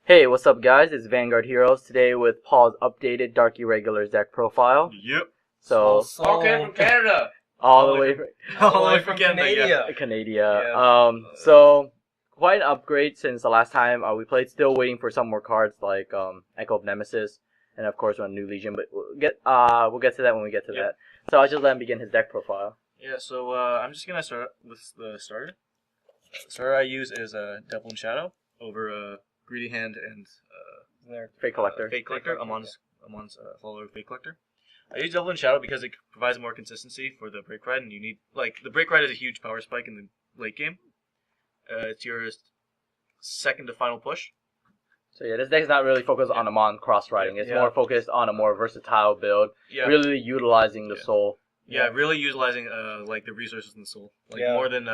Hey, what's up guys? It's Vanguard Heroes today with Paul's updated Dark Irregulars deck profile. Yep. So Okay, from Canada. all the way from All the way from Canada. Canada. Yeah. So quite an upgrade since the last time we played. Still waiting for some more cards like Echo of Nemesis and of course one New Legion. But we'll get to that when we get to that. So I'll just let him begin his deck profile. Yeah, so I'm just gonna start with the starter. The starter I use is Devil and Shadow over Greedy Hand and Fate Collector. Fate Collector. Amon's follower of Fate Collector. I use Devil and Shadow because it provides more consistency for the break ride, and you need the break ride is a huge power spike in the late game. It's your second to final push. So yeah, this deck's not really focused on Amon cross riding. It's more focused on a more versatile build. Yeah. Really utilizing the soul. Yeah, really utilizing the resources in the soul, more than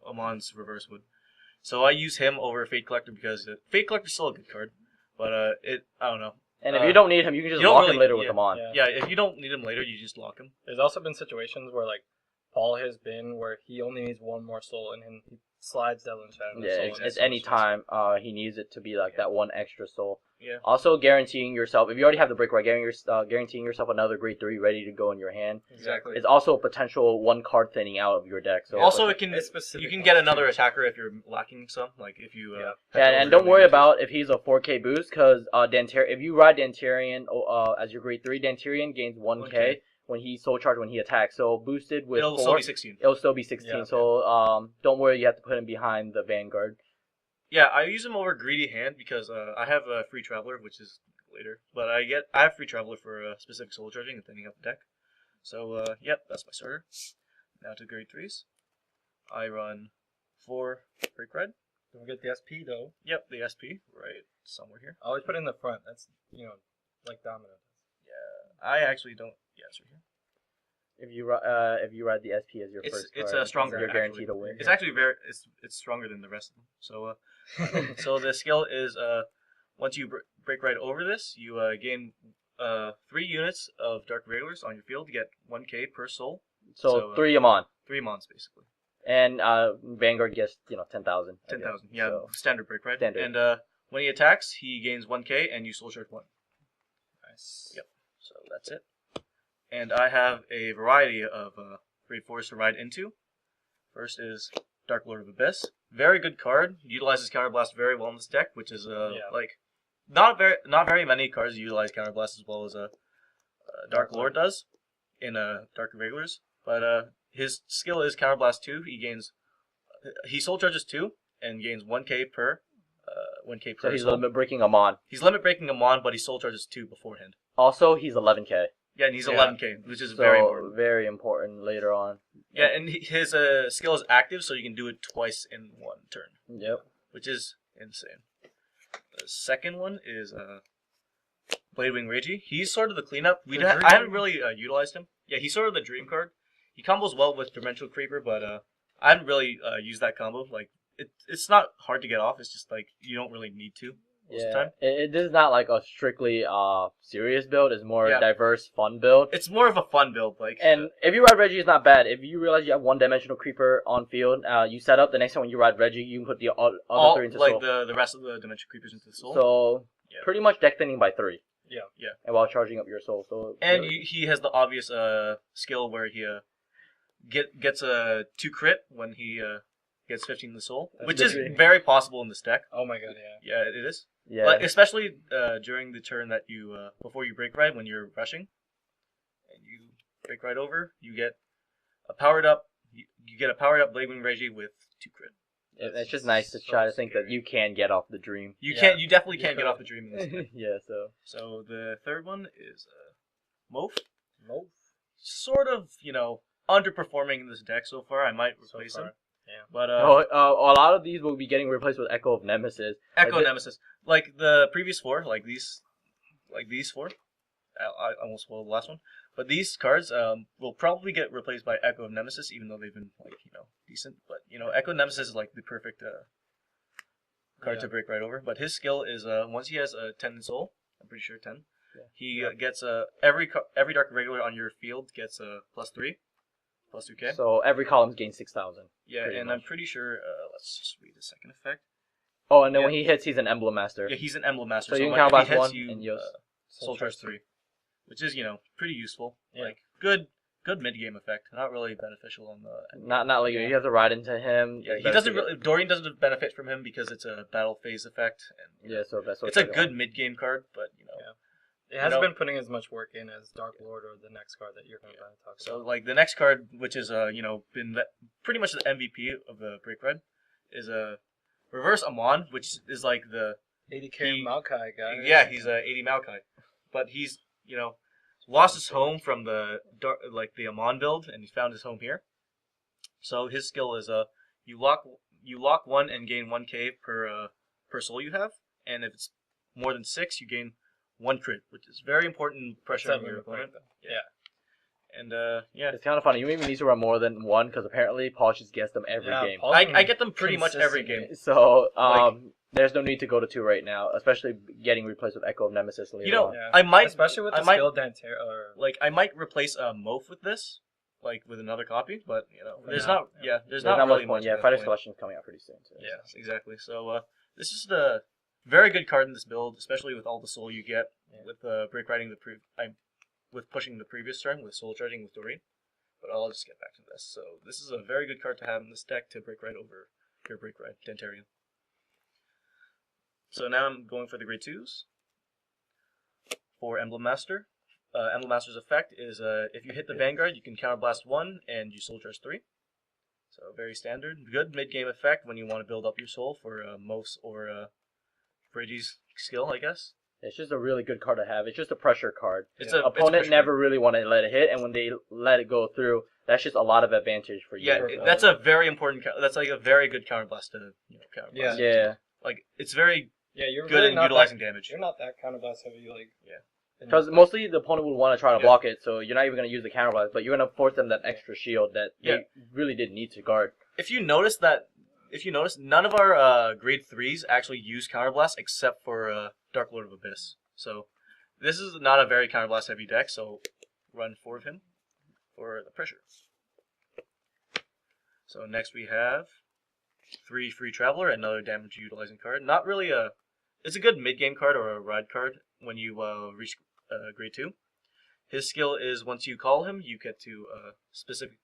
Amon's reverse would. So I use him over Fate Collector because Fate Collector's still a good card, but I don't know. And if you don't need him, you can just lock him later with Amon. Yeah, if you don't need him later, you just lock him. There's also been situations where Paul has been where he only needs one more soul and he slides Devil and Shadow. Yeah, it's any time he needs it to be that one extra soul. Yeah. Also guaranteeing yourself, if you already have the break right, guaranteeing yourself another grade 3 ready to go in your hand. Exactly. It's also a potential one card thinning out of your deck. So also you can get another attacker if you're lacking some, if you and don't worry about if he's a 4K boost because if you ride Dantarian as your grade 3, Dantarian gains 1K. When he soul charge when he attacks, so boosted with it'll still be 16. It'll still be 16. Yeah, so don't worry, you have to put him behind the Vanguard. Yeah, I use him over Greedy Hand because I have a Free Traveler, which is later, but I have Free Traveler for specific soul charging and thinning out the deck. So yep, that's my starter. Now to grade 3s. I run 4 break ride. Don't forget the SP though. Yep, the SP right somewhere here. I always put it in the front. That's like Domino. Yeah, I actually don't. Yeah, it's right here. If you ride the SP as your first card, it's stronger. You're guaranteed to win. It's actually it's stronger than the rest of them. So so the skill is once you break right over this, you gain 3 units of Dark Irregulars on your field to get 1K per soul. So 3 Amon. 3 Amons basically. And Vanguard gets 10,000. 10,000. Yeah, so standard break right. Standard. And when he attacks, he gains 1K and you soul charge 1. Nice. Yep. So that's it. And I have a variety of grade 4s to ride into. First is Dark Lord of Abyss. Very good card. Utilizes Counterblast very well in this deck, which is not very many cards utilize Counterblast as well as Dark Lord does in Dark Irregulars. But his skill is Counterblast 2. He soul charges 2 and gains 1K per 1K per. So he's limit breaking Amon. He's limit breaking Amon, but he soul charges 2 beforehand. Also, he's 11K. Yeah, and he's 11K, which is very important. Very important later on. Yeah, and his skill is active, so you can do it twice in one turn. Yep. Which is insane. The second one is Bladewing Reiji. He's sort of the cleanup. I haven't really utilized him. Yeah, he's sort of the dream card. He combos well with Dimensional Creeper, but I haven't really used that combo. It's not hard to get off. It's just you don't really need to. Most of the time. This is not a strictly serious build. It's more a diverse, fun build. It's more of a fun build. And if you ride Reggie, it's not bad. If you realize you have one Dimensional Creeper on field, you set up. The next time when you ride Reggie, you can put the other 3 into soul. the rest of the Dimensional Creepers into the soul. So pretty much deck thinning by 3. Yeah. And while charging up your soul. So and he has the obvious skill where he gets a 2 crit when he gets 15 in the soul, which is very possible in this deck. Oh my god, yeah. Yeah, it is. Yeah. Especially during the turn that you before you break ride when you're rushing, and you break right over, you get a powered up. You get a powered up Bladewing Reiji with 2 crit. It's just nice to try to think that you can get off the dream. You definitely can't get off the dream in this deck. Yeah. So the third one is Moaf. Moaf. Sort of underperforming in this deck so far. I might replace him. Yeah. But a lot of these will be getting replaced with Echo of Nemesis. Nemesis, like the previous 4, like these 4. I almost spoiled the last one, but these cards will probably get replaced by Echo of Nemesis, even though they've been decent. But Echo of Nemesis is the perfect card to break right over. But his skill is once he has a 10 in soul, I'm pretty sure 10. Yeah. He gets every Dark Irregular on your field gets a +3. Plus 2K. So every column gains 6,000. Yeah, and much. I'm pretty sure, let's just read the second effect. Oh, and then Yeah. when he hits, he's an Emblem Master. Yeah, he's an Emblem Master. So you can when- counterblast if he hits one you, and you'll Soul Charge 3, which is pretty useful. Yeah. Like good mid game effect. Not really beneficial on the. end not game. like you have to ride into him. Yeah, It's he better doesn't to get- really. Dorian doesn't benefit from him because it's a battle phase effect. And, Yeah, so that's what it's a good mid game card, but It hasn't know- been putting as much work in as Dark Lord or the next card that you're going to talk So about. like the next card, which is been pretty much the MVP of the Break Red, is a Reverse Amon, which is like the 80k he- Maokai guy. yeah, he's a 80 Maokai, but he's lost his home from the the Amon build, and he found his home here. So his skill is you lock one and gain 1k per soul you have, and if it's more than 6, you gain 1 crit, which is very important pressure on your opponent. Yeah. And yeah, It's kind of funny. You even need to run more than one because apparently Paul just gets them every Yeah, game. Paul's I been get them pretty much every game. consistently- So Like- there's no need to go to 2 right now, especially getting replaced with Echo of Nemesis later on. Yeah. I might Especially with I the might- skill Dantera. Or I might replace Moth with this, with another copy, but there's now, not there's There's not not really much point. Yeah, at Fighter's this point. Collection's coming out pretty soon too. Yeah, exactly. So this is the very good card in this build, especially with all the soul you get with break riding with pushing the previous turn with soul charging with Doreen. But I'll just get back to this. So this is a very good card to have in this deck to break ride over your break ride Dantarian. So now I'm going for the grade 2s. For Emblem Master. Emblem Master's effect is if you hit the Vanguard, you can counterblast 1 and you soul charge 3. So very standard. Good mid-game effect when you want to build up your soul for Mos or Brady's skill, I guess. It's just a really good card to have. It's just a pressure card. It's Yeah. a Opponent pressure never really want to let it hit, and when they let it go through, that's just a lot of advantage for you. Yeah, that's a very important. That's like a very good counterblast to counterblast. Yeah. Like it's very yeah, you're good really in not utilizing that, damage. You're not that counterblast heavy, like. Yeah. Because mostly the opponent would want to try to Yeah. block it, so you're not even going to use the counterblast, but you're going to force them that extra shield that Yeah. they really didn't need to guard. If you notice, none of our grade 3s actually use counterblast except for Dark Lord of Abyss. So this is not a very counterblast heavy deck. So run 4 of him for the pressure. So next we have 3 Free Traveler, another damage utilizing card. Not really it's a good mid game card or a ride card when you reach grade 2. His skill is once you call him, you get to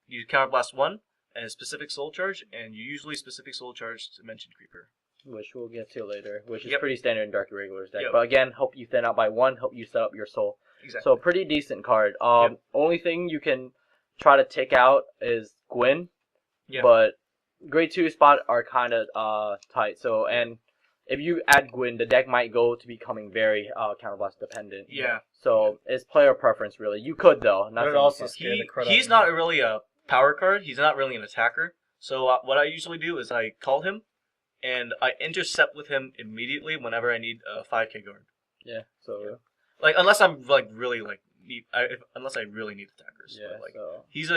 you counterblast 1 and a specific soul charge, and you usually specific soul charge Dimension Creeper. Which we'll get to later, which is Yep. pretty standard in Dark Irregulars deck. Yep. But again, help you thin out by 1, help you set up your soul. Exactly. So pretty decent card. Yep. Only thing you can try to take out is Gwyn, Yeah. but grade 2 spot are kind of tight. So and if you add Gwyn, the deck might go to becoming very counterblast dependent. Yeah. So it's player preference really. You could though. Not But it saying also you can't. scare the crud out He's of not him. really a power card. He's not really an attacker. So what I usually do is I call him, and I intercept with him immediately whenever I need a 5k guard. Yeah. So Unless I'm really unless I really need attackers. yeah. But, So he's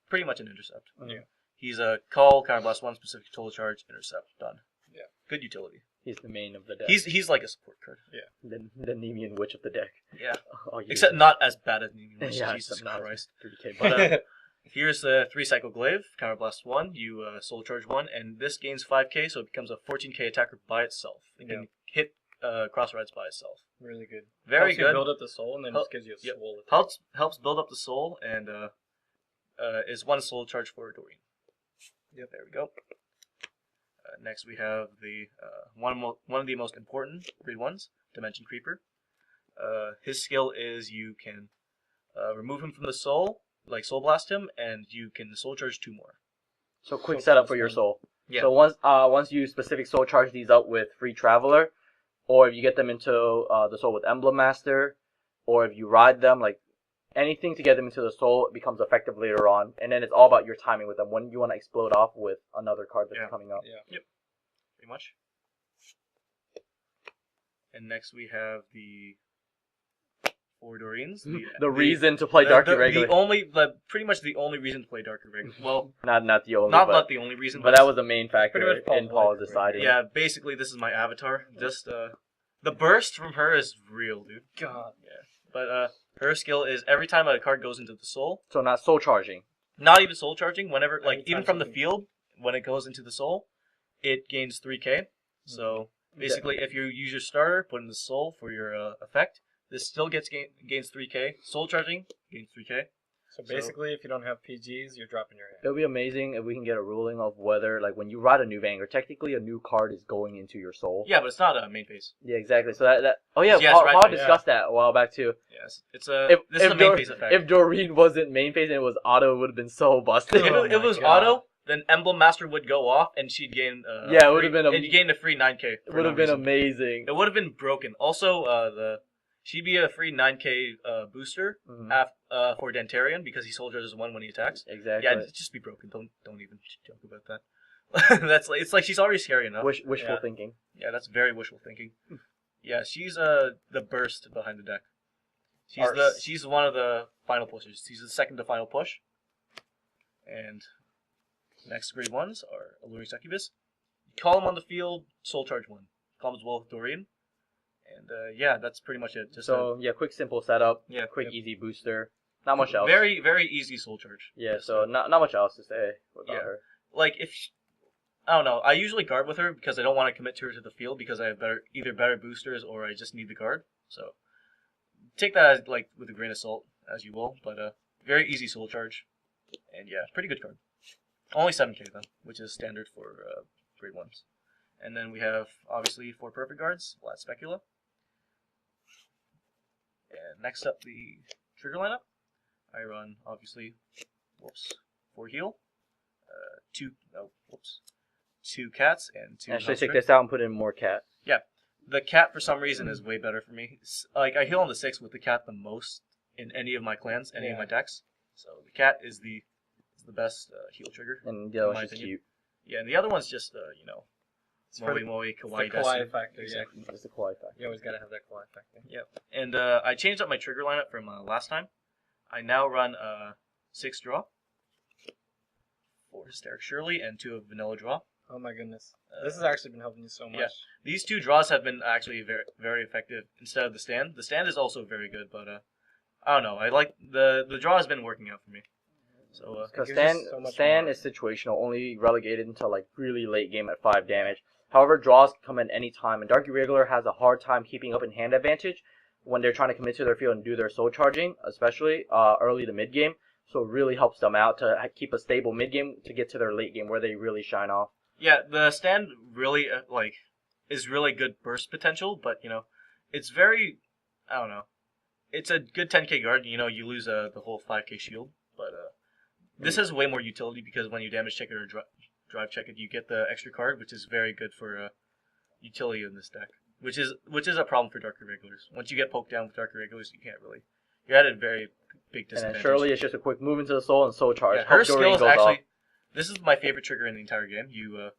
pretty much an intercept. Yeah. He's a call, counterblast 1, specific total charge, intercept, done. Yeah. Good utility. he's the main of the deck. He's like a support card. the Nemean Witch of the deck. Yeah. Oh, you- Except not as bad as Nemean Witch. Yeah, Jesus except not as Christ. 3K. But Here's the 3 Cycle Glaive, counterblast 1, you soul charge 1, and this gains 5k, so it becomes a 14k attacker by itself. It can hit cross rides by itself. Really good. Very Helps you good. build up the soul and then Hel- just gives you a yep. soul attack. Helps build up the soul, and is 1 soul charge for Doreen. Yep, there we go. Next we have the one of the most important grade 1s, Dimension Creeper. His skill is you can remove him from the soul, like soul blast him, and you can soul charge 2 more. so quick So setup close, for your man. soul. Yeah. So once you specific soul charge these up with Free Traveler, or if you get them into the soul with Emblem Master, or if you ride them, like anything to get them into the soul, it becomes effective later on. And then it's all about your timing with them. When you want to explode off with another card that's Yeah. coming up. Yeah. Pretty much. And next we have the 4 Doreens. The reason to play Dark Irregular. Pretty much the only reason to play Dark Irregular. Well, Not the only, not the only reason, but that was the main factor Pretty much Paul's in Paul life, right? deciding. yeah. Basically, this is my avatar. Just the burst from her is real, dude. God. Yeah. But her skill is every time a card goes into the soul, So not soul charging. not even soul charging. Whenever, Anytime even from the something- field, when it goes into the soul, it gains 3k. So basically, if you use your starter, put in the soul for your effect, this still gains 3k. Soul charging gains 3k. So basically, if you don't have PGs, you're dropping your hand. It'll be amazing if we can get a ruling of whether, like, when you ride a new Vanguard, technically a new card is going into your soul. Yeah, but it's not a main phase. Yeah, exactly. So that oh yeah, Yes, Paul, right, Paul yeah. discussed that a while back too. Yes, this is a main phase effect. If Doreen wasn't main phase and it was auto, it would have been so busted. If Oh it was my God. auto, then Emblem Master would go off and she'd gain. Yeah, it would have been and you gain a free 9k. it for would no have been reason. amazing. It would have been broken. Also, she'd be a free 9k booster for Dantarian because he soul charges 1 when he attacks. Exactly. Yeah, it'd just be broken. Don't even joke about that. It's like she's already scary enough. Wishful Yeah. thinking. Yeah, that's very wishful thinking. Yeah, she's the burst behind the deck. She's one of the final pushers. She's the second to final push. And next grade ones are Alluring Succubus. You call him on the field, soul charge 1. Call him as well with Dorian. And yeah, that's pretty much it. Just So yeah, quick simple setup. Yeah, quick yep. easy booster. Not much else. very, very easy soul charge. Yeah. Just, So not much else to say about Yeah. her. like if I don't know, I usually guard with her because I don't want to commit to her to the field because I have either better boosters or I just need the guard. So take that as like with a grain of salt as you will, but very easy soul charge, and yeah, pretty good card. Only 7k though, which is standard for grade ones. And then we have obviously 4 perfect guards, Vlad Specula. And next up the trigger lineup. I run obviously 4 heal, 2 cats and 2 Actually, house take trick. this out and put in more cat. The cat for some reason is way better for me. Like I heal on the 6 with the cat the most in any of my clans, any of my decks. So the cat is the best heal trigger. And the other my one's just opinion. cute. Yeah, and the other one's just It's for the- Moe, it's the Kawaii, kawaii Desu. factor, Exactly. It's the kawaii factor. You always gotta have that kawaii factor. Yep. And I changed up my trigger lineup from last time. I now run 6 draw, 4 Hysteric Shirley, and 2 of Vanilla Draw. Oh my goodness. This has actually been helping you so much. yeah. These 2 draws have been actually very, very effective instead of the stand. The stand is also very good, but I don't know. I like the draw has been working out for me. So Because It gives you Stan, so much Stan more. is situational, only relegated until like really late game at 5 damage. However, draws can come at any time, and Dark Irregular has a hard time keeping up in hand advantage when they're trying to commit to their field and do their soul charging, especially early to mid game. So it really helps them out to keep a stable mid game to get to their late game where they really shine off. yeah, the stand really is really good burst potential, but it's very I don't know. It's a good 10k guard. You lose the whole 5k shield, but this has way more utility because when you damage check it or drive check it, you get the extra card, which is very good for utility in this deck. Which is a problem for Dark Irregulars. Once you get poked down with Dark Irregulars, you can't really. You're at a very big And disadvantage. then Shirley is just a quick move into the soul and soul charge. Yeah, her Hope Doreen skill is goes actually. off. This is my favorite trigger in the entire game. You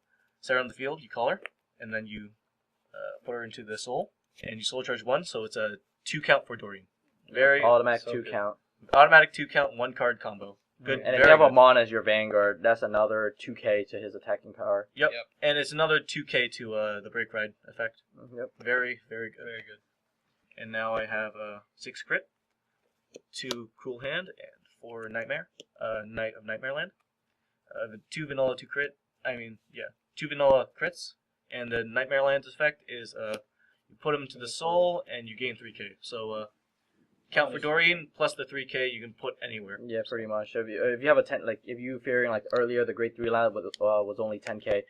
set her on the field, you call her, and then you put her into the soul, and you soul charge 1, so it's a 2 count for Doreen. Very Automatic so 2 good. count. automatic 2 count, 1 card combo. Good. And if very you have good. Amon as your Vanguard, that's another 2k to his attacking power. Yep. Yep. And it's another 2k to the break ride effect. Yep. Very, very good. Very good. And now I have 6 crit, 2 Cruel Hand, and 4 Nightmare. Knight of Nightmare Land. The 2 vanilla, 2 crit. 2 vanilla crits. And the Nightmare Land's effect is you put them into the soul and you gain 3k. So count for Doreen plus the 3k you can put anywhere. Yeah, pretty much. If you have a 10, like if you fearing like earlier the grade 3 line was only 10k,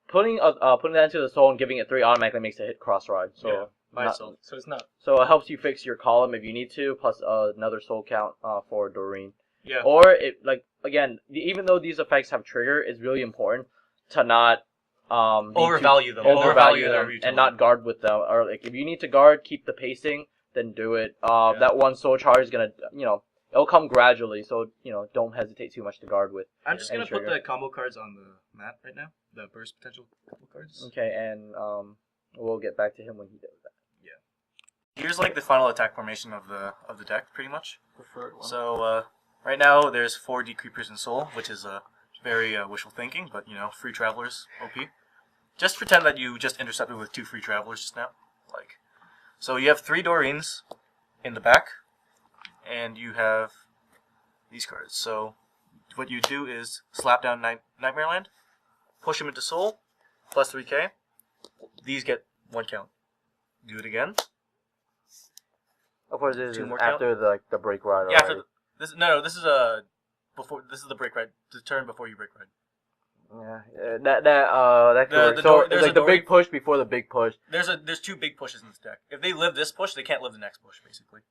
putting that into the soul and giving it 3 automatically makes it hit cross ride. So Yeah, by not- itself. So it's not. so it helps you fix your column if you need to, plus another soul count for Doreen. Yeah. Or it like again, even though these effects have trigger, it's really important to not be Overvalue them. overvalue their them utility. and not guard with them. Or like if you need to guard, keep the pacing, then do it. That one soul charge is gonna it'll come gradually, so don't hesitate too much to guard with. I'm just gonna and put trigger. the combo cards on the map right now. The burst potential combo cards. Okay, and we'll get back to him when he does that. Here's like the final attack formation of the deck, pretty much. Preferred one. So right now there's 4 Decreepers in Soul, which is very wishful thinking, but free travelers OP. Just pretend that you just intercepted with 2 free travelers just now. So you have 3 Doreens in the back, and you have these cards. So what you do is slap down Nightmare Land, push him into Soul, plus 3k, these get 1 count. Do it again. Of course, this Two is more after the break ride. Yeah, after this is before. This is the break ride. The turn before you break ride. Yeah, that could work. the So door- it's there's like a the door- big push before the big push. There's 2 big pushes in this deck. If they live this push, they can't live the next push, basically.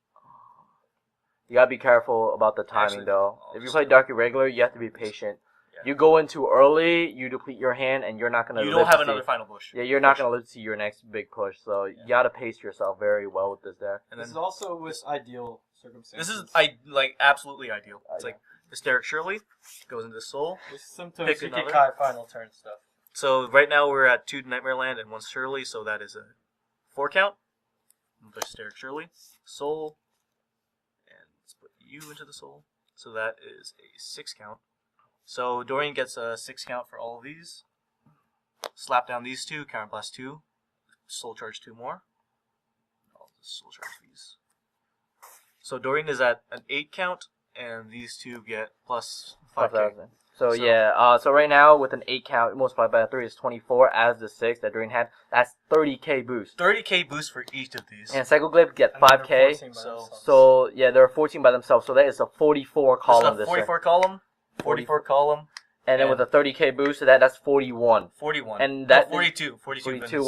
You gotta be careful about the timing Actually, though. I'll If you just play do it. Dark Irregular, you have to be patient. Yeah. You go in too early, you deplete your hand, and you're not gonna. You live don't have to another see, final push. Yeah, you're not gonna live to see your next big push. So you gotta pace yourself very well with this deck. And This then is also with ideal circumstances. this is absolutely ideal. It's like Hysteric Shirley goes into Soul. With symptoms pick you another. Kai final turn stuff. So right now we're at 2 Nightmare Land and 1 Shirley, so that is a 4 count. Hysteric Shirley, Soul, and let's put you into the Soul. So that is a 6 count. So Dorian gets a 6 count for all of these. Slap down these 2, Counterblast 2, Soul Charge 2 more. I'll just Soul Charge these. So Dorian is at an 8 count, and these 2 get plus 5k. 5,000. So So- yeah, so right now with an 8 count, multiplied by 3 is 24. As the 6 that Dorian had, that's 30k boost. 30k boost for each of these. And Psycho Glaive get And then they're 5k. 14 by So- themselves. So yeah, there are 14 by themselves. So that is a 44 column. This is This a 44 column, 44 column, and then with a 30k boost, so that's 41. 41. And that 42 42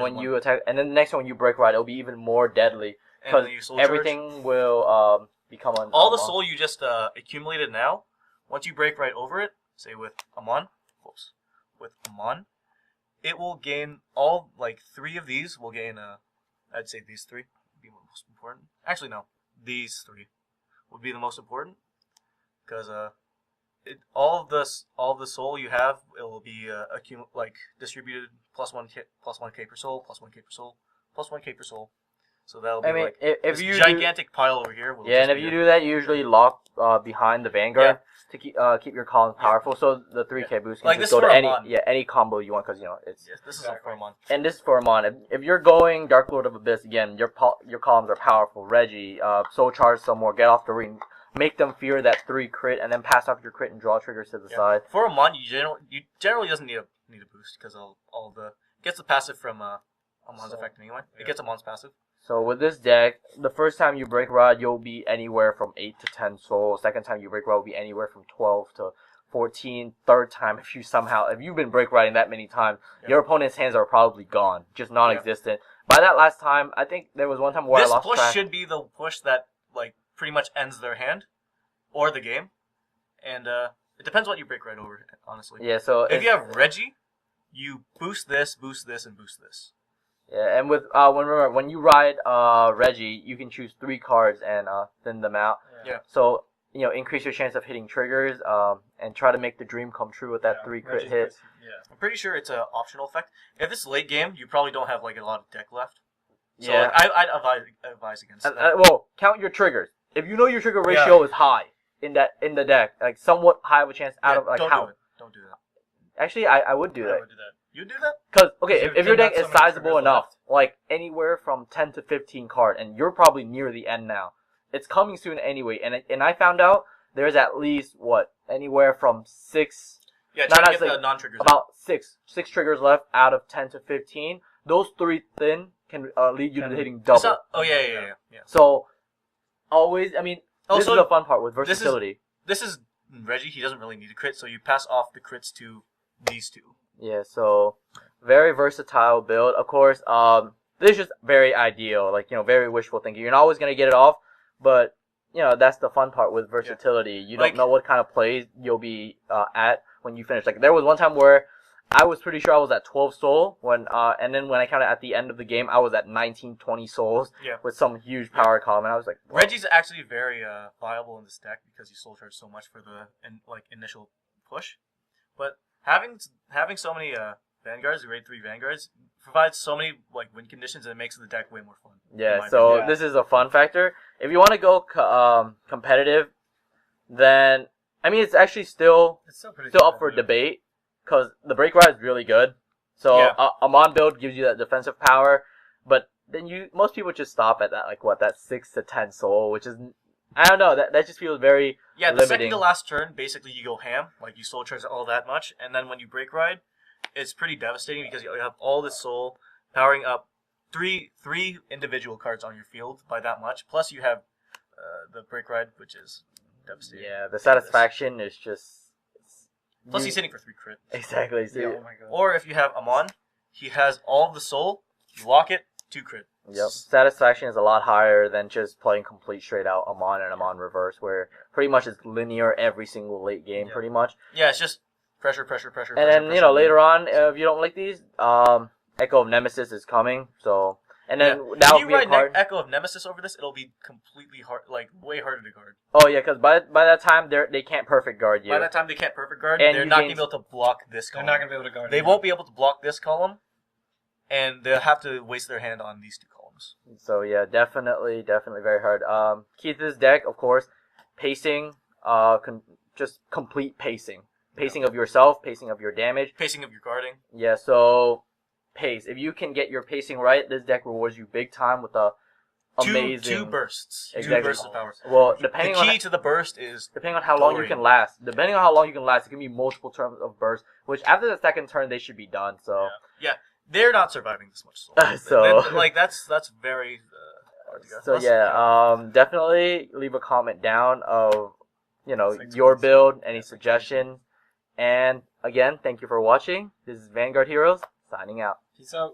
when you attack, and then the next one when you break ride, it'll be even more deadly because everything will become on all the soul you just accumulated now. Once you break right over it, say with Amon, it will gain all 3 of these will gain. I'd say these 3 would be the most important. Actually, no, these 3 would be the most important because all of the soul you have, it will be distributed plus 1k per soul, plus 1k per soul, plus 1k per soul. So that'll be if this you gigantic pile over here. Will yeah, just and if be you do that, you usually lock behind the Vanguard to keep your columns powerful. So the 3k boost can just go to any combo you want because it's. Yes, this is all for Amon. And this is for Amon. If you're going Dark Lord of Abyss again, your columns are powerful. Reggie, Soul Charge some more, get off the ring, make them fear that 3 crit, and then pass off your crit and draw triggers to the side. For Amon, you generally doesn't need a boost because all the gets the passive from Amon's effect anyway. It gets Amon's passive. So with this deck, the first time you break rod, you'll be anywhere from 8 to 10 souls. Second time you break rod will be anywhere from 12 to 14. Third time, if you've been break riding that many times, your opponent's hands are probably gone, just non-existent. By that last time, I think there was one time where I lost track. This push should be the push that pretty much ends their hand or the game, and it depends what you break right over. Honestly, Yeah. So if you have Reggie, you boost this, and boost this. Yeah, and with when you ride Reggie, you can choose 3 cards and thin them out. Yeah. So increase your chance of hitting triggers, and try to make the dream come true with that 3 crit hit. I'm pretty sure it's an optional effect. If it's late game, you probably don't have a lot of deck left. So Yeah. I'd advise against that. Well, count your triggers. If you know your trigger ratio is high in the deck, somewhat high of a chance out of don't how. do it. Don't do that. Actually, I would do I that. would do that. You do that? Because, Because if you've your deck got is so many sizable triggers enough, anywhere from 10 to 15 card, and you're probably near the end now, it's coming soon anyway, and I found out there's at least, anywhere from 6, Yeah, Not try to as get like- the non-triggers. about 6 triggers left out of 10 to 15. Those 3 thin can lead you to hitting double. Yeah. So, always, this is Also, the fun part with this is- versatility. This is Reggie. He doesn't really need a crit, so you pass off the crits to these 2. Yeah, so very versatile build. Of course, this is just very ideal, very wishful thinking. You're not always gonna get it off, but that's the fun part with versatility. You don't know what kind of plays you'll be at when you finish. There was one time where I was pretty sure I was at 12 soul and then when I counted at the end of the game, I was at 19, 20 souls with some huge power column, and I was like, whoa. Reggie's actually very viable in this deck because you soul charge so much for the initial push, but having so many Vanguards, grade 3 Vanguards, provides so many win conditions and it makes the deck way more fun. Yeah, so this is a fun factor. If you want to go competitive, then it's actually still up for debate because the break ride is really good. So Amon build gives you that defensive power, but then most people just stop at that that 6 to 10 soul, which is I don't know, that just feels very the limiting. second to last turn, basically you go ham, you soul charge all that much, and then when you break ride, it's pretty devastating because you have all this soul powering up three individual cards on your field by that much. Plus you have the break ride, which is devastating. Yeah, the satisfaction is just. Plus he's hitting for 3 crit. Exactly. So Yeah, oh my god. Or if you have Amon, he has all of the soul. You lock it, 2 crit. Yep. Satisfaction is a lot higher than just playing complete straight out Amon and Amon reverse, where pretty much it's linear every single late game, pretty much. Yeah, it's just pressure. And then later on, if you don't like these, Echo of Nemesis is coming. So and then that if would you be a write card. Echo of Nemesis over this, it'll be completely hard, like way harder to guard. Oh yeah, because by that time they can't perfect guard you. By that time they can't perfect guard. And They're you not gain- going to be able to block this They're column. not gonna be able to guard. They won't be able to block this column, and they'll have to waste their hand on these 2 columns. So yeah, definitely very hard. Key to this deck, of course, pacing. Just complete pacing. Pacing of yourself, pacing of your damage. Pacing of your guarding. Yeah, so pace. If you can get your pacing right, this deck rewards you big time with a amazing 2 bursts. Exactly. 2 bursts of power. Well, The depending key on to the burst is depending on how long you glory. can last. Depending on how long you can last, it can be multiple turns of burst. Which after the second turn, they should be done. So they're not surviving this much soul. So- like that's very hard to guard. So Plus, yeah, definitely leave a comment down of Thanks, your guys. build, any suggestions, and again, thank you for watching. This is Vanguard Heroes signing out. Peace out.